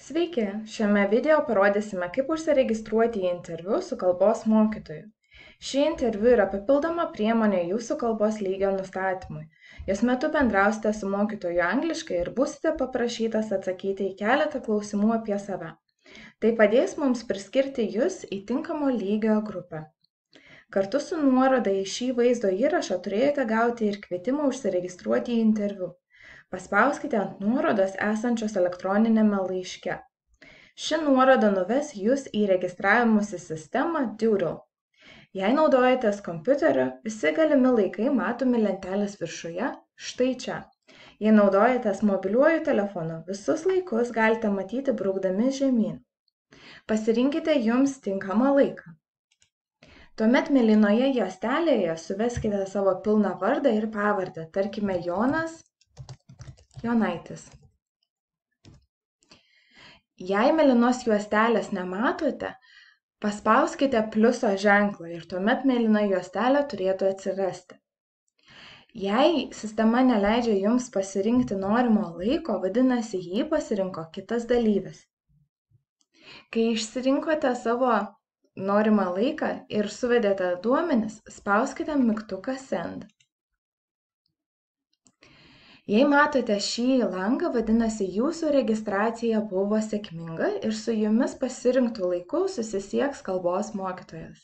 Sveiki, šiame video parodysime, kaip užsiregistruoti į interviu su kalbos mokytoju. Ši interviu yra papildoma priemonė jūsų kalbos lygio nustatymui. Jos metu bendrausite su mokytoju angliškai ir būsite paprašytas atsakyti į keletą klausimų apie save. Tai padės mums priskirti jūs į tinkamo lygio grupę. Kartu su nuoroda į šį vaizdo įrašą turėjote gauti ir kvietimą užsiregistruoti į interviu. Paspauskite ant nuorodos esančios elektroninėme laiške. Ši nuoroda nuves jūs į registravimosi sistemą Doodle. Jei naudojatės kompiuteriu, visi galimi laikai matomi lentelės viršuje, štai čia. Jei naudojatės mobiliuoju telefonu, visus laikus galite matyti braukdami žemyn. Pasirinkite jums tinkamą laiką. Tuomet mėlynoje juostelėje suveskite savo pilną vardą ir pavardę, tarkime Jonas Jonaitis. Jei mėlynos juostelės nematote, paspauskite pliuso ženklą ir tuomet mėlyna juostelė turėtų atsirasti. Jei sistema neleidžia jums pasirinkti norimo laiko, vadinasi, jį pasirinko kitas dalyvis. Kai išsirinkote savo norimą laiką ir suvedėte duomenis, spauskite mygtuką Send. Jei matote šį langą, vadinasi, jūsų registracija buvo sėkminga ir su jumis pasirinktu laiku susisieks kalbos mokytojas.